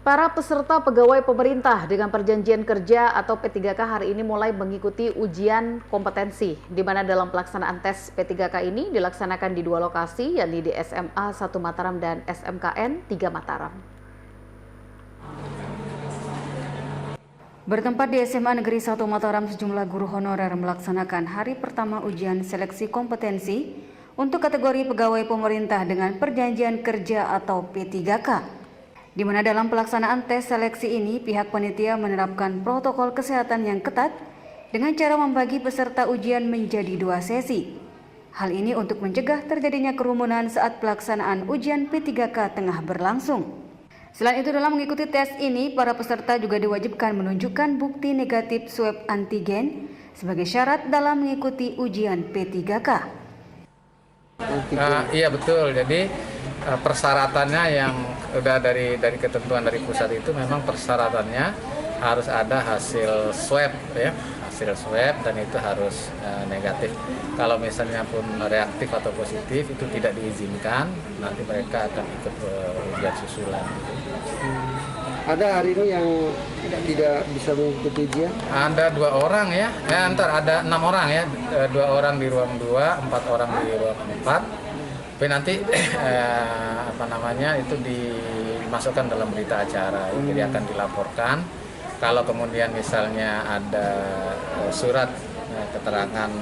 Para peserta pegawai pemerintah dengan perjanjian kerja atau P3K hari ini mulai mengikuti ujian kompetensi, di mana dalam pelaksanaan tes P3K ini dilaksanakan di dua lokasi, yakni di SMA 1 Mataram dan SMKN 3 Mataram. Bertempat di SMA Negeri 1 Mataram, sejumlah guru honorer melaksanakan hari pertama ujian seleksi kompetensi untuk kategori pegawai pemerintah dengan perjanjian kerja atau P3K. Di mana dalam pelaksanaan tes seleksi ini pihak panitia menerapkan protokol kesehatan yang ketat dengan cara membagi peserta ujian menjadi 2 sesi. Hal ini untuk mencegah terjadinya kerumunan saat pelaksanaan ujian P3K tengah berlangsung. Selain itu, dalam mengikuti tes ini, para peserta juga diwajibkan menunjukkan bukti negatif swab antigen sebagai syarat dalam mengikuti ujian P3K. Iya betul, jadi persyaratannya yang udah dari ketentuan dari pusat itu memang persyaratannya harus ada hasil swab ya, hasil swab dan itu harus negatif. Kalau misalnya pun reaktif atau positif itu tidak diizinkan, nanti mereka akan ikut ujian susulan. Ada hari ini yang tidak bisa mengikuti ujian? Ada 2 orang ya, ada 6 orang ya, 2 orang di ruang 2, 4 orang di ruang 4. Tapi nanti itu dimasukkan dalam berita acara, jadi akan dilaporkan. Kalau kemudian misalnya ada surat keterangan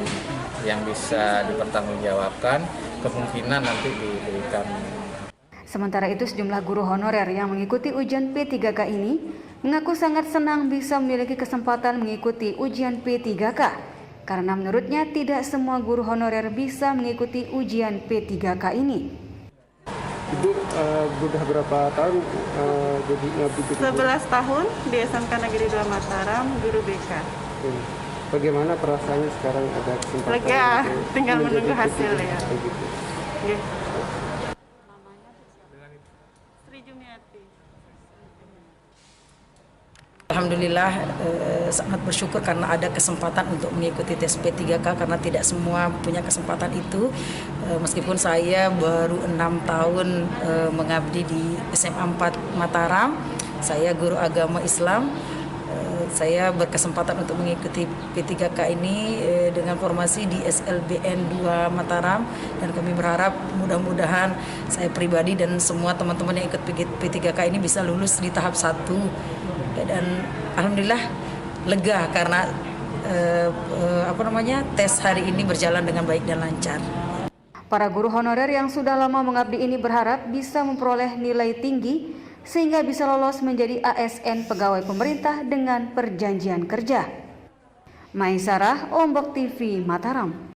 yang bisa dipertanggungjawabkan, kemungkinan nanti diberikan. Sementara itu, sejumlah guru honorer yang mengikuti ujian P3K ini mengaku sangat senang bisa memiliki kesempatan mengikuti ujian P3K. Karena menurutnya tidak semua guru honorer bisa mengikuti ujian P3K ini. Ibu sudah berapa tahun jadi ngabdi? 11 tahun di SMK Negeri 2 Mataram, guru BK. Bagaimana perasaannya sekarang ada kesempatan? Lega, tinggal menunggu hasil ya. Okay. Alhamdulillah sangat bersyukur karena ada kesempatan untuk mengikuti tes P3K karena tidak semua punya kesempatan itu. Meskipun saya baru 6 tahun mengabdi di SMA 4 Mataram, saya guru agama Islam. Saya berkesempatan untuk mengikuti P3K ini dengan formasi di SLBN 2 Mataram, dan kami berharap mudah-mudahan saya pribadi dan semua teman-teman yang ikut P3K ini bisa lulus di tahap 1. Dan alhamdulillah lega karena tes hari ini berjalan dengan baik dan lancar. Para guru honorer yang sudah lama mengabdi ini berharap bisa memperoleh nilai tinggi sehingga bisa lolos menjadi ASN pegawai pemerintah dengan perjanjian kerja. Maisarah, Ombok TV, Mataram.